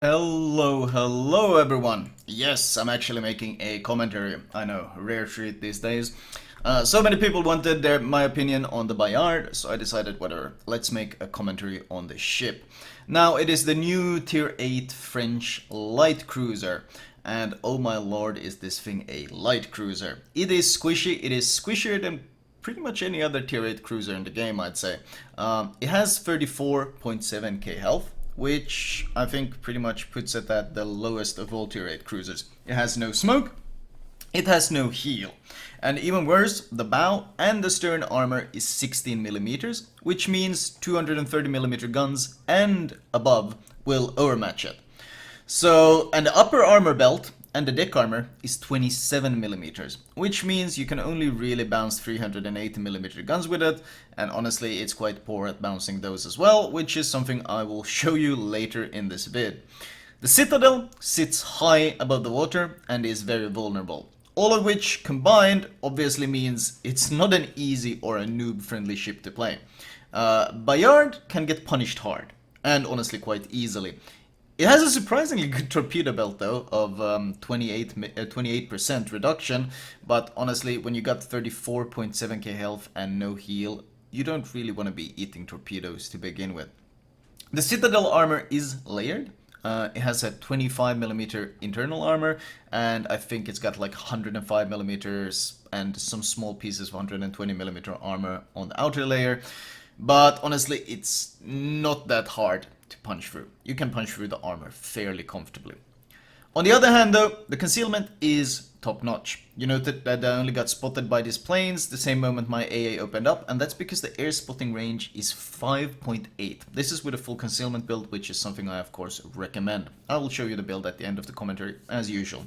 Hello everyone. Yes, I'm actually making a commentary. I know, rare treat these days. So many people wanted my opinion on the Bayard, so I decided whatever, let's make a commentary on the ship. Now, it is the new Tier 8 French light cruiser, and oh my lord, is this thing a light cruiser. It is squishy, it is squishier than pretty much any other Tier 8 cruiser in the game, I'd say. It has 34.7k health, which I think pretty much puts it at the lowest of all Tier 8 cruisers. It has no smoke, it has no heel. And even worse, the bow and the stern armor is 16 millimeters, which means 230 millimeter guns and above will overmatch it. So, and the upper armor belt and the deck armor is 27 millimeters, which means you can only really bounce 380 millimeter guns with it, and honestly it's quite poor at bouncing those as well, which is something I will show you later in this vid. The Citadel sits high above the water and is very vulnerable. All of which combined obviously means it's not an easy or a noob friendly ship to play. Bayard can get punished hard, and honestly quite easily. It has a surprisingly good torpedo belt though, of 28% reduction, but honestly when you got 34.7k health and no heal, you don't really want to be eating torpedoes to begin with. The Citadel armor is layered. It has a 25 millimeter internal armor, and I think it's got like 105 millimeters and some small pieces of 120 millimeter armor on the outer layer. But honestly, it's not that hard to punch through. You can punch through the armor fairly comfortably. On the other hand though, the concealment is top notch. You noted that I only got spotted by these planes the same moment my AA opened up, and that's because the air spotting range is 5.8. This is with a full concealment build, which is something I of course recommend. I will show you the build at the end of the commentary as usual.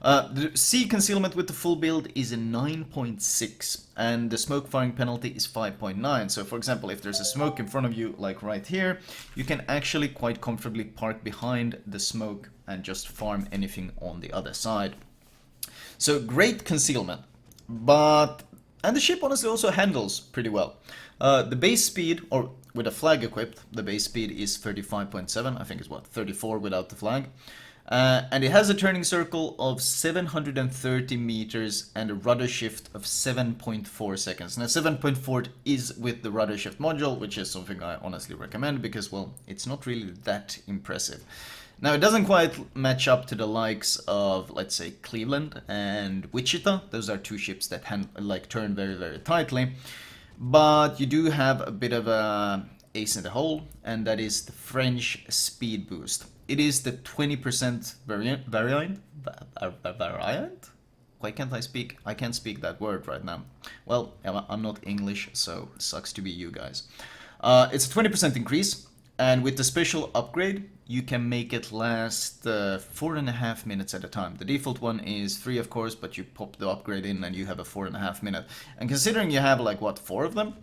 The sea concealment with the full build is a 9.6 and the smoke firing penalty is 5.9. So for example, if there's a smoke in front of you like right here, you can actually quite comfortably park behind the smoke and just farm anything on the other side. So great concealment, and the ship honestly also handles pretty well. The base speed, or with a flag equipped, the base speed is 35.7, I think it's what, 34 without the flag. And it has a turning circle of 730 meters and a rudder shift of 7.4 seconds. Now 7.4 is with the rudder shift module, which is something I honestly recommend because, well, it's not really that impressive. Now it doesn't quite match up to the likes of, let's say, Cleveland and Wichita. Those are two ships that turn very tightly. But you do have a bit of a ace in the hole, and that is the French speed boost. It is the 20% variant? Why can't I speak? I can't speak that word right now. Well, I'm not English, so it sucks to be you guys. It's a 20% increase, and with the special upgrade, you can make it last 4.5 minutes at a time. The default one is 3, of course, but you pop the upgrade in and you have a 4.5 minute. And considering you have like, what, 4 of them?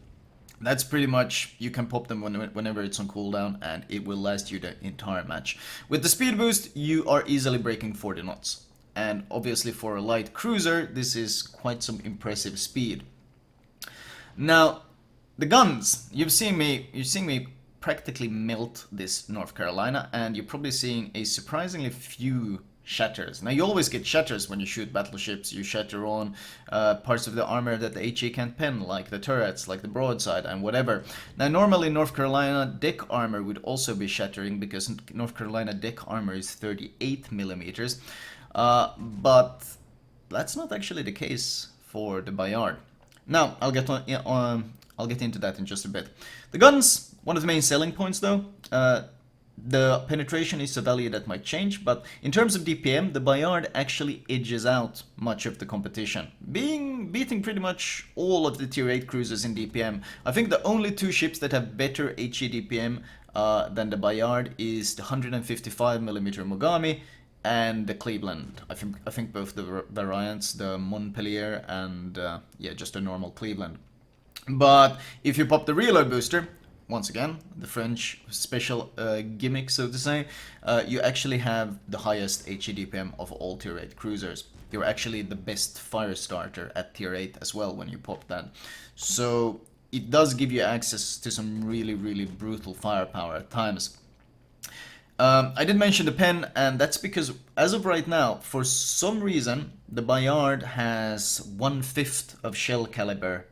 That's pretty much, you can pop them whenever it's on cooldown and it will last you the entire match. With the speed boost, you are easily breaking 40 knots. And obviously for a light cruiser, this is quite some impressive speed. Now, the guns, you've seen me practically melt this North Carolina, and you're probably seeing a surprisingly few shatters. Now you always get shatters when you shoot battleships. You shatter on parts of the armor that the HE can't pen, like the turrets, like the broadside and whatever. Now normally North Carolina deck armor would also be shattering because North Carolina deck armor is 38 millimeters, but that's not actually the case for the Bayard. Now I'll get into that in just a bit. The guns, one of the main selling points though. The penetration is a value that might change, but in terms of DPM, the Bayard actually edges out much of the competition, beating pretty much all of the Tier 8 cruisers in DPM. I think the only two ships that have better HE DPM than the Bayard is the 155mm Mogami and the Cleveland. I think both the variants, the Montpellier and yeah, just a normal Cleveland. But if you pop the reload booster, once again, the French special gimmick, so to say, you actually have the highest HE DPM of all Tier 8 cruisers. You're actually the best fire starter at Tier 8 as well when you pop that. So it does give you access to some really brutal firepower at times. I did mention the pen, and that's because as of right now, for some reason, the Bayard has 1/5 of shell caliber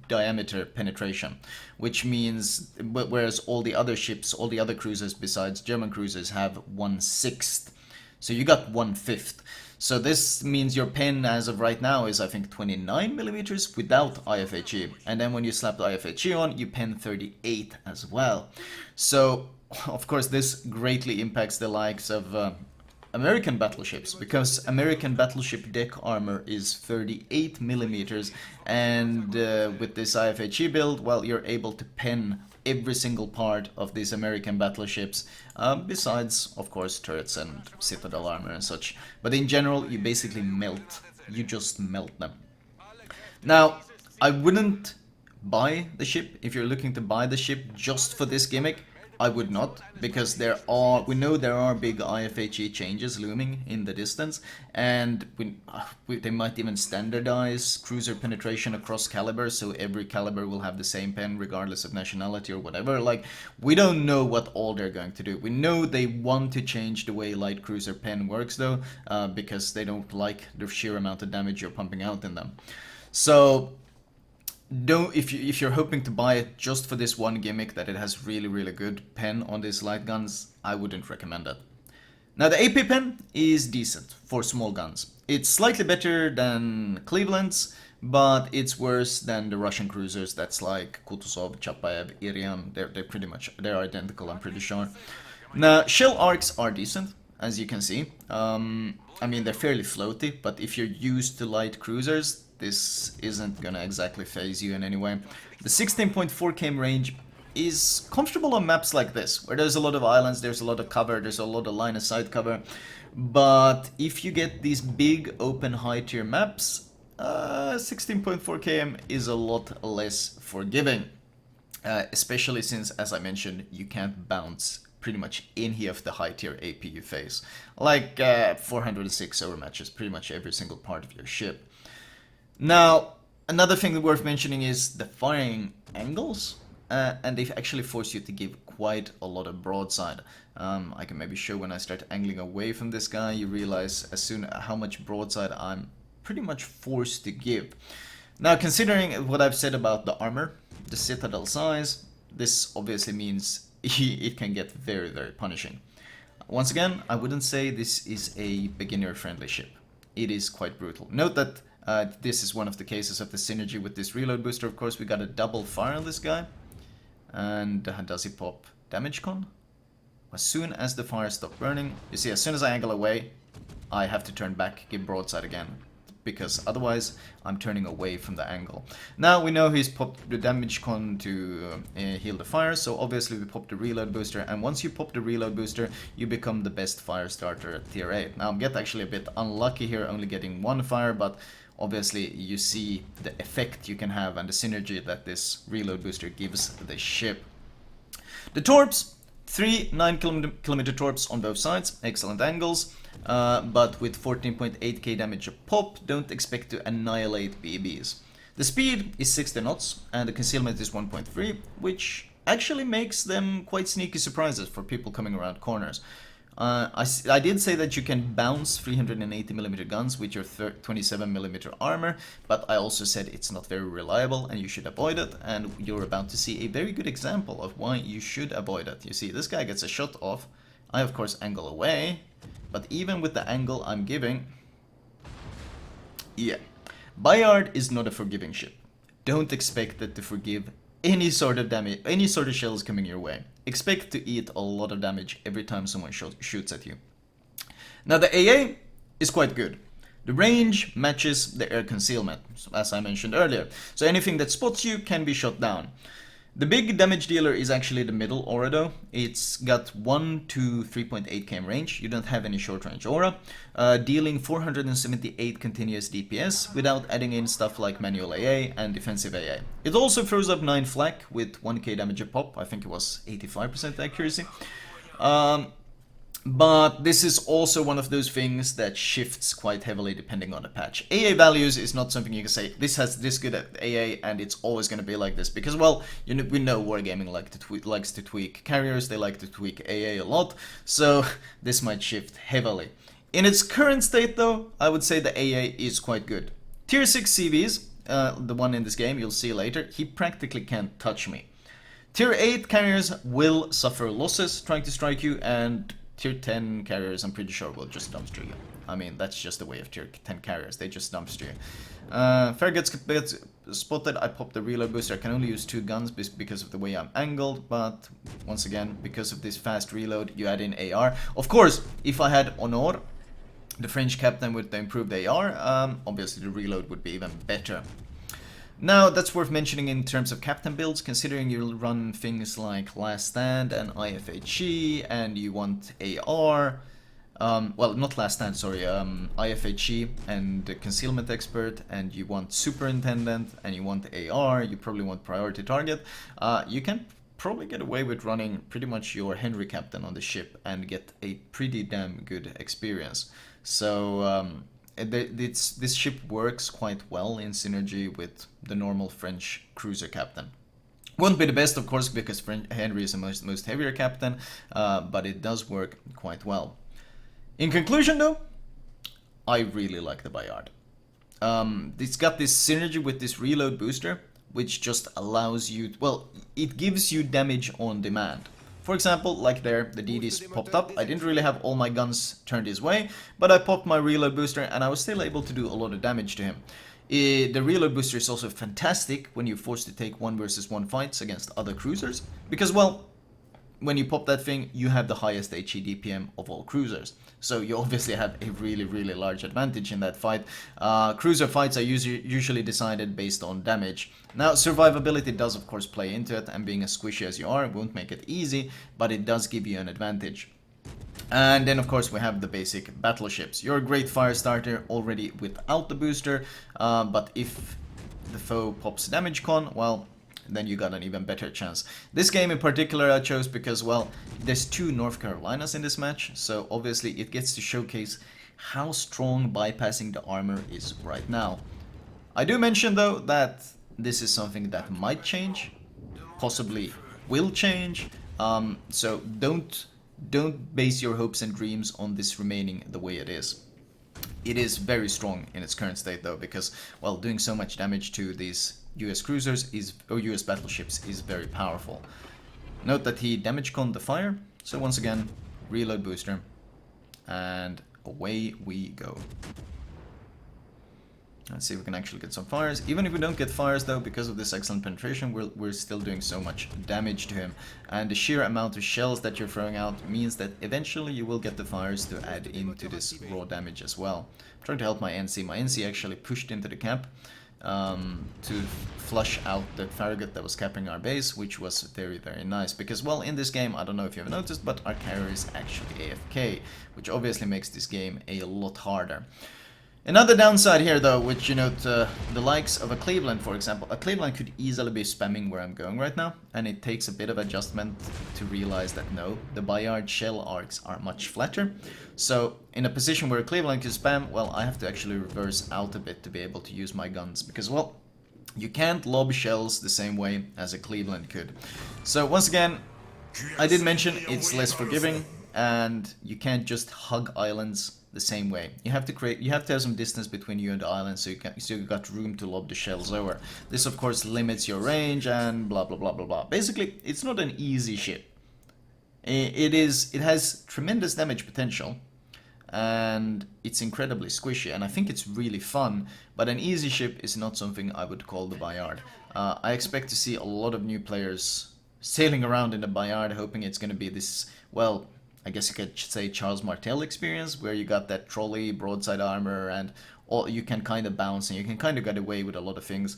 diameter penetration, which means, whereas all the other ships, all the other cruisers besides German cruisers have 1/6. So you got 1/5. So this means your pen as of right now is, I think, 29 millimeters without IFHE. And then when you slap the IFHE on, you pen 38 as well. So, of course, this greatly impacts the likes of American battleships, because American battleship deck armor is 38 millimeters, and with this IFHE build, well, you're able to pen every single part of these American battleships, besides, of course, turrets and Citadel Armor and such. But in general, you basically melt. You just melt them. Now, I wouldn't buy the ship. If you're looking to buy the ship just for this gimmick, I would not, because we know there are big IFHE changes looming in the distance, and they might even standardize cruiser penetration across caliber, so every caliber will have the same pen regardless of nationality or whatever. Like, we don't know what all they're going to do. We know they want to change the way light cruiser pen works though, because they don't like the sheer amount of damage you're pumping out in them. So if you're hoping to buy it just for this one gimmick, that it has really good pen on these light guns, I wouldn't recommend it. Now the AP pen is decent for small guns. It's slightly better than Cleveland's, but it's worse than the Russian cruisers. That's like Kutuzov, Chapayev, Irian. They're identical, I'm pretty sure. Now shell arcs are decent, as you can see. I mean, they're fairly floaty, but if you're used to light cruisers, this isn't gonna exactly phase you in any way. The 16.4 km range is comfortable on maps like this, where there's a lot of islands, there's a lot of cover, there's a lot of line of sight cover. But if you get these big open high tier maps, 16.4 km is a lot less forgiving. Especially since, as I mentioned, you can't bounce pretty much any of the high tier AP you face. Like 406 overmatches pretty much every single part of your ship. Now, another thing worth mentioning is the firing angles, and they actually force you to give quite a lot of broadside. I can maybe show when I start angling away from this guy, you realize as soon how much broadside I'm pretty much forced to give. Now, considering what I've said about the armor, the Citadel size, this obviously means it can get very punishing. Once again, I wouldn't say this is a beginner-friendly ship. It is quite brutal. Note that this is one of the cases of the synergy with this reload booster. Of course, we got a double fire on this guy. And does he pop damage con? As soon as the fire stops burning, you see, as soon as I angle away, I have to turn back, give broadside again, because otherwise I'm turning away from the angle. Now we know he's popped the damage con to heal the fire, so obviously we pop the reload booster, and once you pop the reload booster, you become the best fire starter at tier 8. Now I'm actually a bit unlucky here, only getting one fire, but obviously you see the effect you can have and the synergy that this reload booster gives the ship. The torps, 3 9-kilometer torps on both sides, excellent angles, but with 14.8k damage a pop, don't expect to annihilate BBs. The speed is 60 knots and the concealment is 1.3, which actually makes them quite sneaky surprises for people coming around corners. I did say that you can bounce 380mm guns with your 27mm armor, but I also said it's not very reliable and you should avoid it, and you're about to see a very good example of why you should avoid it. You see, this guy gets a shot off. I of course angle away, but even with the angle I'm giving, yeah, Bayard is not a forgiving ship. Don't expect it to forgive any sort of damage, any sort of shells coming your way. Expect to eat a lot of damage every time someone shoots at you. Now the AA is quite good. The range matches the air concealment, as I mentioned earlier. So anything that spots you can be shot down. The big damage dealer is actually the middle aura though. It's got 1 to 3.8 km range. You don't have any short range aura, dealing 478 continuous DPS without adding in stuff like manual AA and defensive AA. It also throws up 9 flak with 1k damage a pop. I think it was 85% accuracy. But this is also one of those things that shifts quite heavily depending on the patch. AA values is not something you can say, this has this good at AA and it's always going to be like this. Because, well, you know, we know Wargaming likes to tweak carriers, they like to tweak AA a lot. So this might shift heavily. In its current state, though, I would say the AA is quite good. Tier 6 CVs, the one in this game, you'll see later, he practically can't touch me. Tier 8 carriers will suffer losses trying to strike you, and Tier 10 carriers, I'm pretty sure, will just dumpster you. I mean, that's just the way of Tier 10 carriers, they just dumpster you. Fair gets spotted, I popped the reload booster. I can only use 2 guns because of the way I'm angled, but once again, because of this fast reload, you add in AR. Of course, if I had Honor, the French captain with the improved AR, obviously the reload would be even better. Now, that's worth mentioning in terms of captain builds, considering you'll run things like Last Stand and IFHE, and you want AR, well, not Last Stand, sorry, IFHE and Concealment Expert, and you want Superintendent, and you want AR, you probably want Priority Target, you can probably get away with running pretty much your Henry captain on the ship and get a pretty damn good experience. So, this ship works quite well in synergy with the normal French cruiser captain. Won't be the best, of course, because Henry is the most heavier captain, but it does work quite well. In conclusion, though, I really like the Bayard. It's got this synergy with this reload booster, which just allows you, well, it gives you damage on demand. For example, like there, the DDs popped up. I didn't really have all my guns turned his way, but I popped my reload booster and I was still able to do a lot of damage to him. The reload booster is also fantastic when you're forced to take 1 versus 1 fights against other cruisers, because, well, when you pop that thing, you have the highest HE DPM of all cruisers. So you obviously have a really, really large advantage in that fight. Cruiser fights are usually decided based on damage. Now, survivability does of course play into it, and being as squishy as you are won't make it easy, but it does give you an advantage. And then of course we have the basic battleships. You're a great fire starter already without the booster, but if the foe pops damage con, well, then you got an even better chance. This game in particular I chose because, well, there's 2 North Carolinas in this match, so obviously it gets to showcase how strong bypassing the armor is right now. I do mention though that this is something that might change, possibly will change, so don't base your hopes and dreams on this remaining the way it is. It is very strong in its current state though, because, well, doing so much damage to these US cruisers or US battleships is very powerful. Note that he damage conned the fire, so once again, reload booster, and away we go. Let's see if we can actually get some fires. Even if we don't get fires though, because of this excellent penetration, we're still doing so much damage to him. And the sheer amount of shells that you're throwing out means that eventually you will get the fires to add into this raw damage as well. I'm trying to help my NC. My NC actually pushed into the cap to flush out the Farragut that was capping our base, which was very, very nice. Because, well, in this game, I don't know if you have noticed, but our carrier is actually AFK, which obviously makes this game a lot harder. Another downside here, though, which, you know, the likes of a Cleveland, for example. A Cleveland could easily be spamming where I'm going right now, and it takes a bit of adjustment to realize that, no, the Bayard shell arcs are much flatter. So, in a position where a Cleveland could spam, well, I have to actually reverse out a bit to be able to use my guns, because, well, you can't lob shells the same way as a Cleveland could. So, once again, I did mention it's less forgiving, and you can't just hug islands the same way. You have to have some distance between you and the island, so you got room to lob the shells over. This of course limits your range and blah blah blah blah blah. Basically, it's not an easy ship. It has tremendous damage potential, and it's incredibly squishy, and I think it's really fun, but an easy ship is not something I would call the Bayard. I expect to see a lot of new players sailing around in the Bayard, hoping it's going to be this, well, I guess you could say Charles Martel experience, where you got that trolley, broadside armor, and all, you can kind of bounce, and you can kind of get away with a lot of things.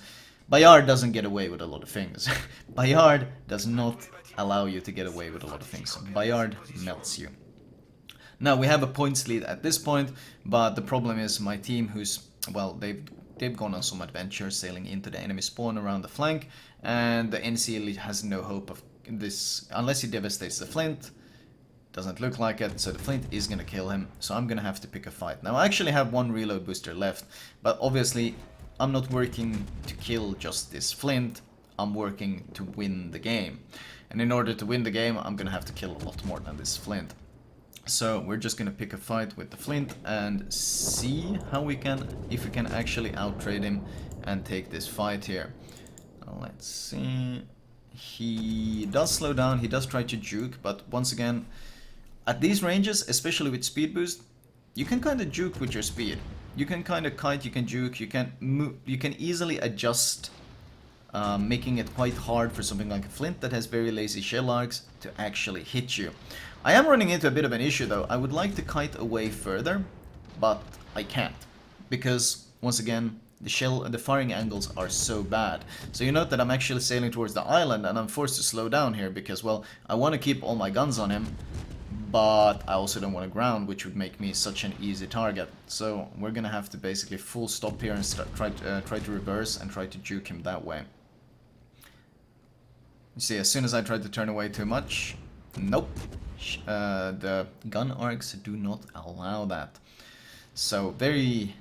Bayard doesn't get away with a lot of things. Bayard does not allow you to get away with a lot of things. Bayard melts you. Now, we have a points lead at this point, but the problem is my team, who's, well, they've gone on some adventures sailing into the enemy spawn around the flank, and the NC elite has no hope of this, unless he devastates the Flint. Doesn't look like it, so the flint is gonna kill him, so I'm gonna have to pick a fight. Now I actually have one reload booster left, but obviously I'm not working to kill just this flint, I'm working to win the game. And in order to win the game, I'm gonna have to kill a lot more than this flint. So we're just gonna pick a fight with the flint and see how we can, if we can actually out-trade him and take this fight here. Let's see. He does slow down, he does try to juke, but once again, at these ranges, especially with speed boost, you can kind of juke with your speed. You can kind of kite, you can juke, you can move, you can easily adjust, making it quite hard for something like a flint that has very lazy shell arcs to actually hit you. I am running into a bit of an issue though. I would like to kite away further, but I can't, because once again, the firing angles are so bad. So you note that I'm actually sailing towards the island and I'm forced to slow down here because, well, I want to keep all my guns on him, but I also don't want to ground, which would make me such an easy target. So we're gonna have to basically full stop here and try to reverse and try to juke him that way. You see, as soon as I try to turn away too much, nope, the gun arcs do not allow that. So very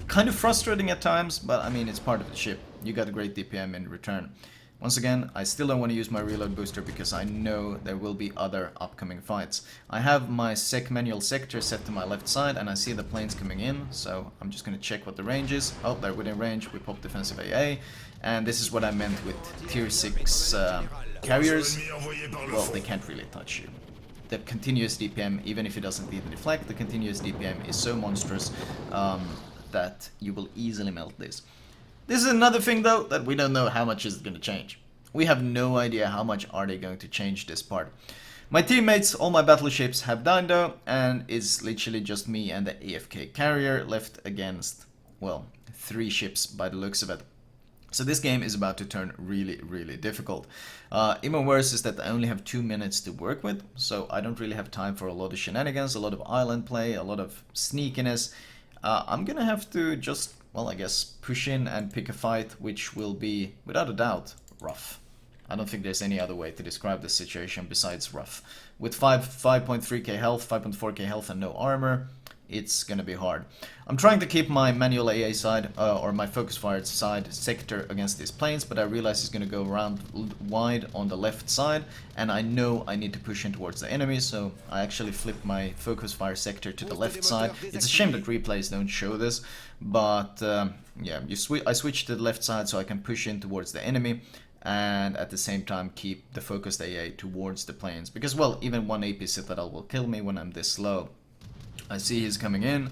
kind of frustrating at times, but I mean, it's part of the ship. You got a great DPM in return. Once again, I still don't want to use my reload booster because I know there will be other upcoming fights. I have my manual sector set to my left side and I see the planes coming in, so I'm just going to check what the range is. Oh, they're within range, we pop defensive AA, and this is what I meant with tier 6 carriers. Well, they can't really touch you. The continuous DPM, even if it doesn't even deflect, the continuous DPM is so monstrous that you will easily melt this. This is another thing though, that we don't know how much is going to change. We have no idea how much are they going to change this part. My teammates, all my battleships have died though, and it's literally just me and the AFK carrier left against, well, 3 ships by the looks of it. So this game is about to turn really, really difficult. Even worse is that I only have 2 minutes to work with, so I don't really have time for a lot of shenanigans, a lot of island play, a lot of sneakiness. I'm gonna have to just, well, I guess, push in and pick a fight, which will be, without a doubt, rough. I don't think there's any other way to describe this situation besides rough. With 5.3k health, 5.4k health and no armor, it's gonna be hard. I'm trying to keep my manual AA side, or my focus fired side sector against these planes, but I realize it's gonna go around wide on the left side, and I know I need to push in towards the enemy, so I actually flip my focus fire sector to the left side. It's a shame that replays don't show this, but yeah, I switch to the left side so I can push in towards the enemy, and at the same time keep the focused AA towards the planes, because, well, even one AP Citadel will kill me when I'm this low. I see he's coming in.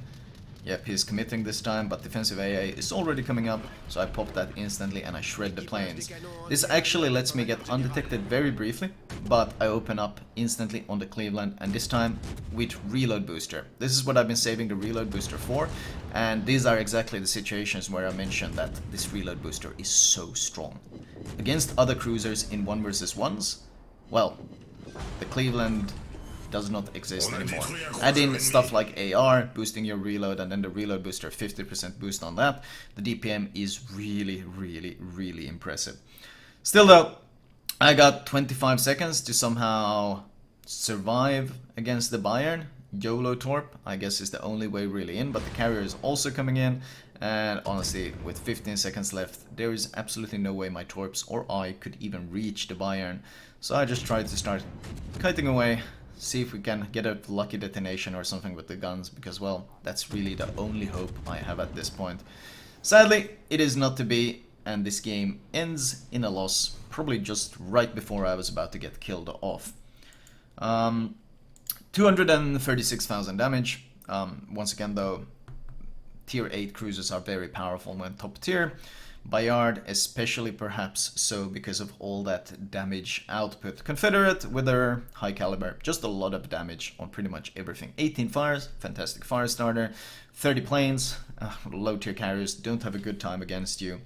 Yep, he's committing this time, but defensive AA is already coming up, so I pop that instantly and I shred the planes. This actually lets me get undetected very briefly, but I open up instantly on the Cleveland, and this time with reload booster. This is what I've been saving the reload booster for, and these are exactly the situations where I mentioned that this reload booster is so strong. Against other cruisers in 1 versus 1s, well, the Cleveland does not exist anymore. Add in stuff like AR, boosting your reload, and then the reload booster, 50% boost on that. The DPM is really, really, really impressive. Still though, I got 25 seconds to somehow survive against the Bayard. YOLO Torp, I guess, is the only way really in, but the carrier is also coming in, and honestly, with 15 seconds left, there is absolutely no way my Torps or I could even reach the Bayard. So I just tried to start kiting away, see if we can get a lucky detonation or something with the guns, because, well, that's really the only hope I have at this point. Sadly, it is not to be, and this game ends in a loss, probably just right before I was about to get killed off. 236,000 damage. Once again though, tier 8 cruisers are very powerful when top tier. Bayard especially, perhaps so because of all that damage output. Confederate with their high caliber, just a lot of damage on pretty much everything. 18 fires, fantastic fire starter. 30 planes, low tier carriers don't have a good time against you.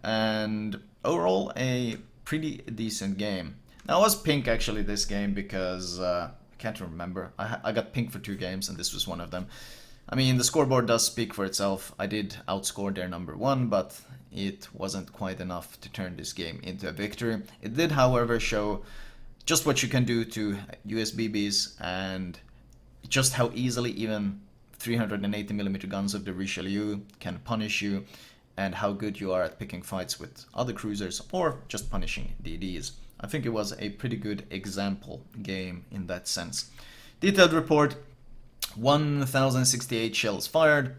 And overall a pretty decent game. Now I was pink actually this game because I can't remember. I got pink for 2 games and this was one of them. I mean, the scoreboard does speak for itself. I did outscore their number 1, but it wasn't quite enough to turn this game into a victory. It did, however, show just what you can do to USBBs and just how easily even 380mm guns of the Richelieu can punish you, and how good you are at picking fights with other cruisers or just punishing DDs. I think it was a pretty good example game in that sense. Detailed report: 1068 shells fired,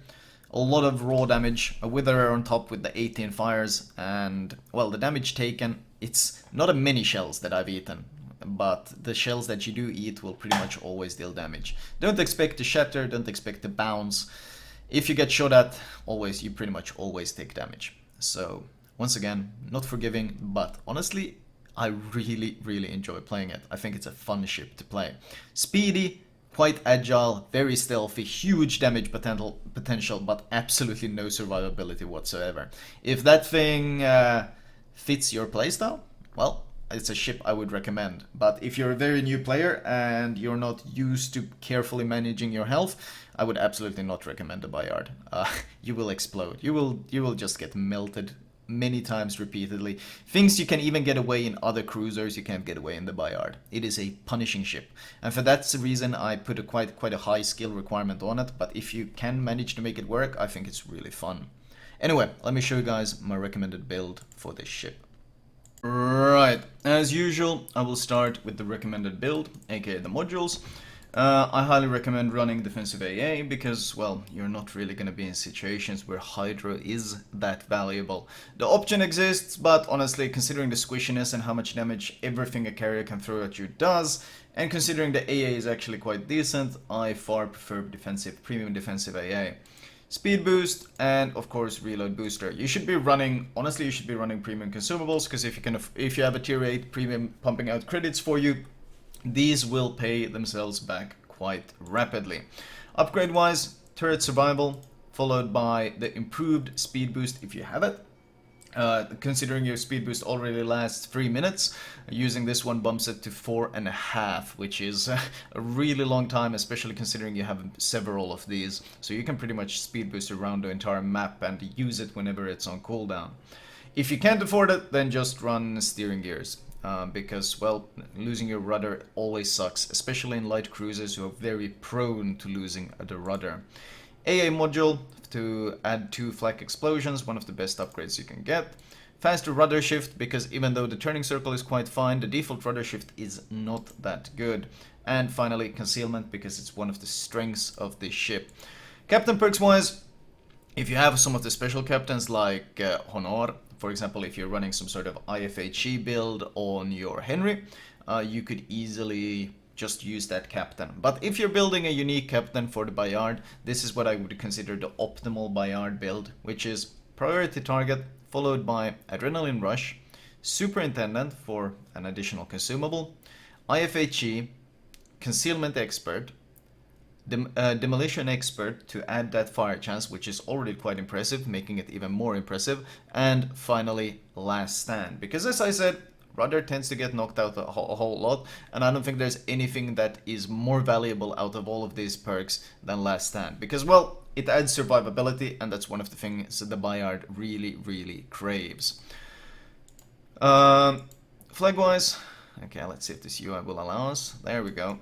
a lot of raw damage, a wither on top with the 18 fires, and well, the damage taken, it's not a many shells that I've eaten, but the shells that you do eat will pretty much always deal damage. Don't expect to shatter, don't expect to bounce. If you get shot at, you pretty much always take damage. So once again, not forgiving, but honestly, I really enjoy playing it. I think it's a fun ship to play. Speedy, quite agile, very stealthy, huge damage potential, but absolutely no survivability whatsoever. If that thing fits your playstyle, well, it's a ship I would recommend. But if you're a very new player and you're not used to carefully managing your health, I would absolutely not recommend a Bayard. You will explode. You will just get melted many times repeatedly. Things you can even get away in other cruisers, you can't get away in the Bayard. It is a punishing ship, and for that reason I put a quite a high skill requirement on it, but if you can manage to make it work, I think it's really fun. Anyway, let me show you guys my recommended build for this ship. Right, as usual, I will start with the recommended build, aka the modules. I highly recommend running defensive AA because, well, you're not really going to be in situations where Hydro is that valuable. The option exists, but honestly, considering the squishiness and how much damage everything a carrier can throw at you does, and considering the AA is actually quite decent, I far prefer premium defensive AA. Speed boost and of course reload booster. You should be running, honestly, you should be running premium consumables, because if you have a tier 8 premium pumping out credits for you, these will pay themselves back quite rapidly. Upgrade wise, turret survival, followed by the improved speed boost if you have it. Considering your speed boost already lasts 3 minutes, using this one bumps it to 4.5, which is a really long time, especially considering you have several of these. So you can pretty much speed boost around the entire map and use it whenever it's on cooldown. If you can't afford it, then just run steering gears. Because, well, losing your rudder always sucks, especially in light cruisers who are very prone to losing the rudder. AA module to add 2 flak explosions, one of the best upgrades you can get. Faster rudder shift, because even though the turning circle is quite fine, the default rudder shift is not that good. And finally, concealment, because it's one of the strengths of this ship. Captain perks wise, if you have some of the special captains like Honor, for example, if you're running some sort of IFHE build on your Henry, you could easily just use that captain. But if you're building a unique captain for the Bayard, this is what I would consider the optimal Bayard build, which is priority target followed by adrenaline rush, superintendent for an additional consumable, IFHE, concealment expert, demolition expert to add that fire chance, which is already quite impressive, making it even more impressive, and finally last stand, because as I said, rudder tends to get knocked out a whole lot, and I don't think there's anything that is more valuable out of all of these perks than last stand, because, well, it adds survivability, and that's one of the things that the Bayard really craves. Flag wise, okay, let's see if this UI will allow us. There we go.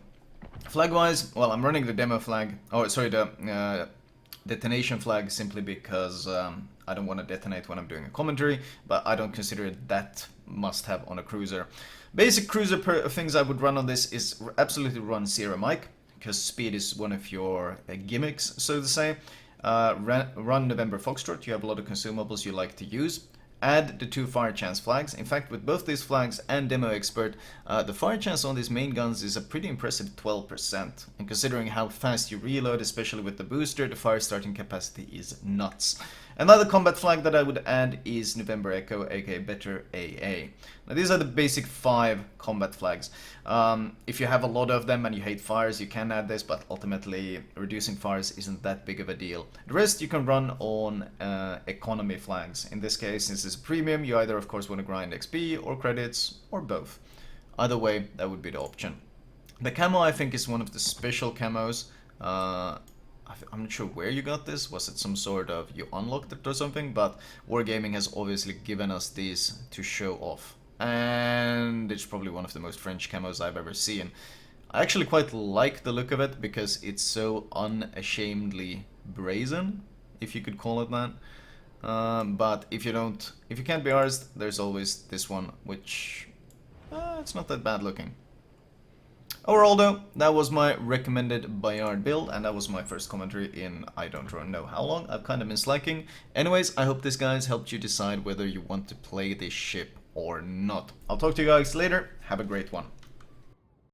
Flag wise, well, I'm running the demo flag, the detonation flag, simply because I don't want to detonate when I'm doing a commentary, but I don't consider it that must-have on a cruiser. Basic cruiser things I would run on this is absolutely run Zero Mic, because speed is one of your gimmicks, so to say. Run November Foxtrot, you have a lot of consumables you like to use. Add the 2 fire chance flags. In fact, with both these flags and Demo Expert, the fire chance on these main guns is a pretty impressive 12%. And considering how fast you reload, especially with the booster, the fire starting capacity is nuts. Another combat flag that I would add is November Echo, aka Better AA. Now these are the basic 5 combat flags. If you have a lot of them and you hate fires, you can add this, but ultimately reducing fires isn't that big of a deal. The rest you can run on economy flags. In this case, since it's premium, you either of course want to grind XP or credits or both. Either way, that would be the option. The camo, I think, is one of the special camos. I'm not sure where you got this. Was it some sort of, you unlocked it or something? But Wargaming has obviously given us these to show off. and it's probably one of the most French camos I've ever seen. I actually quite like the look of it because it's so unashamedly brazen, if you could call it that. But if you can't be arsed, there's always this one, which it's not that bad looking. Overall though, that was my recommended Bayard build, and that was my first commentary in I don't really know how long. I've kind of been slacking. Anyways, I hope this guys helped you decide whether you want to play this ship or not. I'll talk to you guys later. Have a great one.